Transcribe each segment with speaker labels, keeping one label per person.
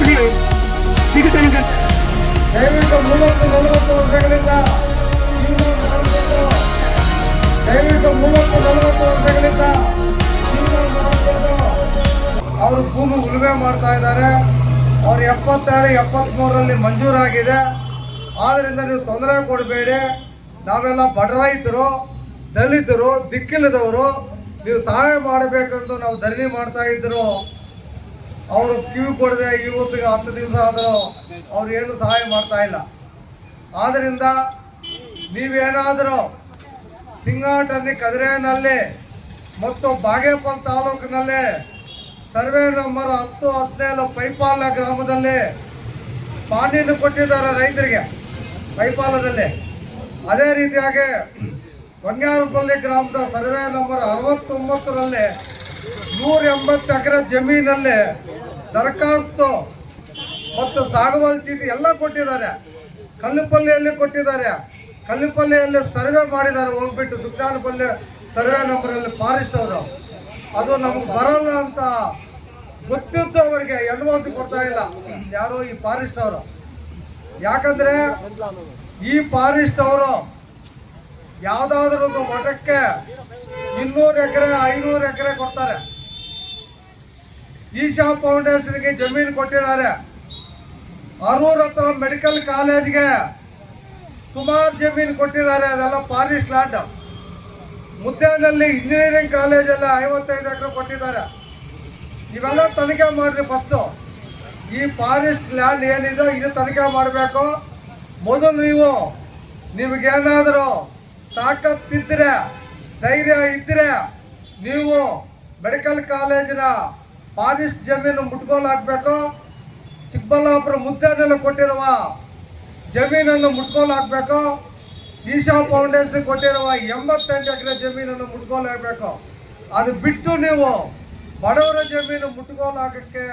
Speaker 1: ದಯವಿಟ್ಟು 30-40 ವರ್ಷಗಳಿಂದ ಜೀವನ ಮಾಡಿಕೊಂಡು ಅವರು ಭೂಮಿ ಉಳುಮೆ ಮಾಡ್ತಾ ಇದ್ದಾರೆ. ಅವ್ರು 72-73ರಲ್ಲಿ ಮಂಜೂರಾಗಿದೆ. ಆದ್ದರಿಂದ ನೀವು ತೊಂದರೆ ಕೊಡಬೇಡಿ. ನಾವೆಲ್ಲ ಬಡ ರೈತರು, ದಲಿತರು, ದಿಕ್ಕಿಲ್ಲದವರು, ನೀವು ಸಹಾಯ ಮಾಡಬೇಕಂತ ನಾವು ಧರಣಿ ಮಾಡ್ತಾ ಇದ್ರು. ಅವರು ಕಿವಿ ಕೊಡದೆ ಇವತ್ತಿಗೆ 10 ದಿವಸ ಆದರೂ ಅವ್ರು ಏನು ಸಹಾಯ ಮಾಡ್ತಾ ಇಲ್ಲ. ಆದ್ದರಿಂದ ನೀವೇನಾದರೂ ಸಿಂಗಾಟನಿ ಕದ್ರೇನಲ್ಲಿ ಮತ್ತು ಬಾಗೇಪಲ್ ತಾಲೂಕಿನಲ್ಲಿ ಸರ್ವೆ ನಂಬರ್ 10-17 ಪೈಪಾಲ ಗ್ರಾಮದಲ್ಲಿ ಪಾಣಿಯನ್ನು ಕೊಟ್ಟಿದ್ದಾರೆ ರೈತರಿಗೆ ಪೈಪಾಲದಲ್ಲಿ. ಅದೇ ರೀತಿಯಾಗಿ ಬಂಗಾರಪಲ್ಲಿ ಗ್ರಾಮದ ಸರ್ವೆ ನಂಬರ್ 69ರಲ್ಲಿ 180 ಎಕರೆ ಜಮೀನಲ್ಲಿ ದರಖಾಸ್ತು ಮತ್ತು ಸಾಗುವಳಿ ಚೀಟಿ ಎಲ್ಲ ಕೊಟ್ಟಿದ್ದಾರೆ. ಕಲ್ಲುಪಲ್ಲಿಯಲ್ಲಿ ಕೊಟ್ಟಿದ್ದಾರೆ. ಕಲ್ಲುಪಲ್ಲಿಯಲ್ಲಿ ಸರ್ವೆ ಮಾಡಿದ್ದಾರೆ. ಹೋಗ್ಬಿಟ್ಟು ಸುಕ್ರಾನಪಲ್ಲಿ ಸರ್ವೆ ನಂಬರಲ್ಲಿ ಫಾರೆಸ್ಟ್ ಅವರು ಅದು ನಮಗೆ ಬರಲ್ಲ ಅಂತ ಗೊತ್ತಿದ್ದು ಅವರಿಗೆ ಎನ್ಒಸಿ ಕೊಡ್ತಾ ಇಲ್ಲ ಯಾರು ಈ ಫಾರೆಸ್ಟ್ ಅವರು. ಯಾಕಂದ್ರೆ ಈ ಫಾರೆಸ್ಟ್ ಅವರು ಯಾವುದಾದ್ರೂ ಒಂದು ಮಠಕ್ಕೆ 200 ಎಕರೆ 500 ಎಕರೆ ಕೊಡ್ತಾರೆ. ಈಶಾ ಫೌಂಡೇಶನ್ಗೆ ಜಮೀನು ಕೊಟ್ಟಿದ್ದಾರೆ. ಅರೂರ್ ಹತ್ರ ಮೆಡಿಕಲ್ ಕಾಲೇಜ್ಗೆ ಸುಮಾರು ಜಮೀನು ಕೊಟ್ಟಿದ್ದಾರೆ. ಅದೆಲ್ಲ ಫಾರೆಸ್ಟ್ ಲ್ಯಾಂಡ್. ಮುದ್ದೇನಲ್ಲಿ ಇಂಜಿನಿಯರಿಂಗ್ ಕಾಲೇಜಲ್ಲಿ 55 ಎಕರೆ ಕೊಟ್ಟಿದ್ದಾರೆ. ಇವೆಲ್ಲ ತನಿಖೆ ಮಾಡಿರಿ ಫಸ್ಟು. ಈ ಫಾರೆಸ್ಟ್ ಲ್ಯಾಂಡ್ ಏನಿದೆ ಇದು ತನಿಖೆ ಮಾಡಬೇಕು. ಮೊದಲು ನಿಮಗೇನಾದರೂ ತಾಕತ್ತಿದ್ದರೆ, ಧೈರ್ಯ ಇದ್ದರೆ ನೀವು ಮೆಡಿಕಲ್ ಕಾಲೇಜಿನ ಫಾರೆಸ್ಟ್ ಜಮೀನು ಮುಟ್ಗೋಲು ಹಾಕಬೇಕು. ಚಿಕ್ಕಬಳ್ಳಾಪುರ ಮುದ್ದೇನಲ್ಲಿ ಕೊಟ್ಟಿರುವ ಜಮೀನನ್ನು ಮುಟ್ಗೋಲು ಹಾಕಬೇಕು. ಈಶಾ ಫೌಂಡೇಶನ್ ಕೊಟ್ಟಿರುವ 88 ಎಕರೆ ಜಮೀನನ್ನು ಮುಟ್ಗೋಲು ಹಾಕಬೇಕು. ಅದು ಬಿಟ್ಟು ನೀವು ಬಡವರ ಜಮೀನು ಮುಟ್ಗೋಲು ಹಾಕಕ್ಕೆ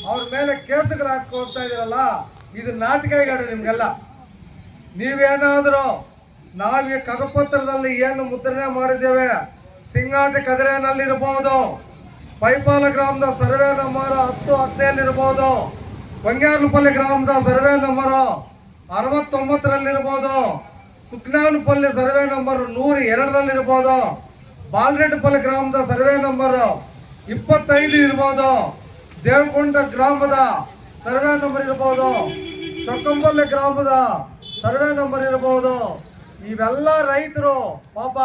Speaker 1: ಅವ್ರ ಮೇಲೆ ಕೇಸುಗಳು ಹಾಕೋತಾ ಇದ್ದೀರಲ್ಲ, ಇದು ನಾಚಿಕೆಗೇಡು ನಿಮಗೆಲ್ಲ. ನೀವೇನಾದರೂ ನಾವು ಈ ಕರಪತ್ರದಲ್ಲಿ ಏನು ಮುದ್ರಣೆ ಮಾಡಿದ್ದೇವೆ, ಸಿಂಗಾಟಿ ಕದಿರೇನಲ್ಲಿರ್ಬೋದು, ಪೈಪಾಲ ಗ್ರಾಮದ ಸರ್ವೆ ನಂಬರ್ 10-17 ಇರ್ಬೋದು, ಬಂಗಾರಪಲ್ಲಿ ಗ್ರಾಮದ ಸರ್ವೆ ನಂಬರ್ 69ರಲ್ಲಿರ್ಬೋದು, ಸುಕ್ನಾನಪಲ್ಲಿ ಸರ್ವೆ ನಂಬರ್ 102ರಲ್ಲಿರ್ಬೋದು, ಬಾಲರೆಡ್ಡಿಪಲ್ಲಿ ಗ್ರಾಮದ ಸರ್ವೆ ನಂಬರ್ 25 ಇರ್ಬೋದು, ದೇವಕೊಂಡ ಗ್ರಾಮದ ಸರ್ವೆ ನಂಬರ್ ಇರ್ಬೋದು, ಚೊಕ್ಕಂಪಲ್ಲಿ ಗ್ರಾಮದ ಸರ್ವೆ ನಂಬರ್ ಇರ್ಬೋದು. ಇವೆಲ್ಲ ರೈತರು ಪಾಪ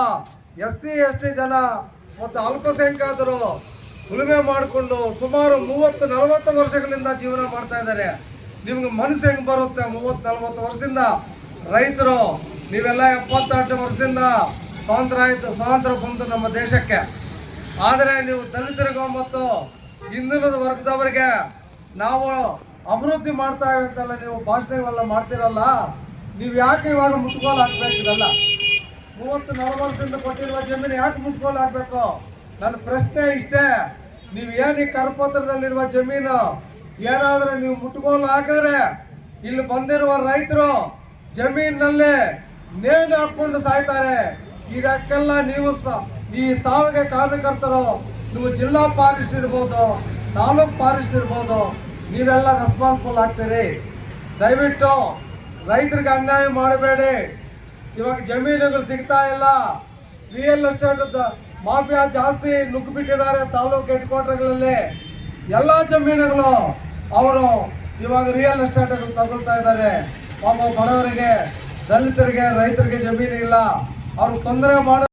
Speaker 1: SC ST ಜನ ಮತ್ತು ಅಲ್ಪಸಂಖ್ಯಾತರು ಉಳುಮೆ ಮಾಡಿಕೊಂಡು ಸುಮಾರು 30-40 ವರ್ಷಗಳಿಂದ ಜೀವನ ಮಾಡ್ತಾ ಇದ್ದಾರೆ. ನಿಮ್ಗೆ ಮನಸ್ಸು ಹೆಂಗೆ ಬರುತ್ತೆ? 30-40 ವರ್ಷದಿಂದ ರೈತರು ನೀವೆಲ್ಲ 78 ವರ್ಷದಿಂದ ಸ್ವಾತಂತ್ರ್ಯ ಬಂತು ನಮ್ಮ ದೇಶಕ್ಕೆ. ಆದರೆ ನೀವು ದಲಿತರಿಗೂ ಮತ್ತು ಹಿಂದುಳಿದ ವರ್ಗದವರಿಗೆ ನಾವು ಅಭಿವೃದ್ಧಿ ಮಾಡ್ತಾವೆ ಅಂತೆಲ್ಲ ನೀವು ಭಾಷಣಗಳೆಲ್ಲ ಮಾಡ್ತಿರಲ್ಲ, ನೀವು ಯಾಕೆ ಇವಾಗ ಮುಟ್ಗೋಲು ಹಾಕ್ಬೇಕು? ಇದೆಲ್ಲ 30-40 ವರ್ಷದಿಂದ ಕೊಟ್ಟಿರುವ ಜಮೀನು ಯಾಕೆ ಮುಟ್ಗೋಲು ಹಾಕಬೇಕು? ನನ್ನ ಪ್ರಶ್ನೆ ಇಷ್ಟೇ. ನೀವು ಏನು ಈ ಕರಪತ್ರದಲ್ಲಿರುವ ಜಮೀನು ಏನಾದರೂ ನೀವು ಮುಟ್ಗೋಲು ಹಾಕಿದ್ರೆ ಇಲ್ಲಿ ಬಂದಿರುವ ರೈತರು ಜಮೀನಿನಲ್ಲಿ ನೇಣು ಹಾಕೊಂಡು ಸಾಯ್ತಾರೆ. ಇದಕ್ಕೆಲ್ಲ ನೀವು ಈ ಸಾವಿಗೆ ಕಾರಣಕರ್ತರು ನೀವು ಜಿಲ್ಲಾ ಫಾರೆಸ್ಟ್ ಇರ್ಬೋದು, ತಾಲೂಕ್ ಫಾರೆಸ್ಟ್ ಇರ್ಬೋದು, ನೀವೆಲ್ಲ ರೆಸ್ಪಾನ್ಸಿಬಲ್ ಆಗ್ತೀರಿ. ದಯವಿಟ್ಟು ರೈತರಿಗೆ ಅನ್ಯಾಯ ಮಾಡಬೇಡಿ. ಇವಾಗ ಜಮೀನುಗಳು ಸಿಗ್ತಾ ಇಲ್ಲ. ರಿಯಲ್ ಎಸ್ಟೇಟ್ ಮಾಫಿಯಾ ಜಾಸ್ತಿ ನುಗ್ಗಿಬಿಟ್ಟಿದ್ದಾರೆ ತಾಲೂಕು ಹೆಡ್ ಕ್ವಾರ್ಟರ್ಗಳಲ್ಲಿ. ಎಲ್ಲ ಜಮೀನುಗಳು ಅವರು ಇವಾಗ ರಿಯಲ್ ಎಸ್ಟೇಟ್ಗಳು ತಗೊಳ್ತಾ ಇದ್ದಾರೆ. ಪಾಪ ಬಡವರಿಗೆ, ದಲಿತರಿಗೆ, ರೈತರಿಗೆ ಜಮೀನು ಇಲ್ಲ. ಅವ್ರಿಗೆ ತೊಂದರೆ ಮಾಡೋ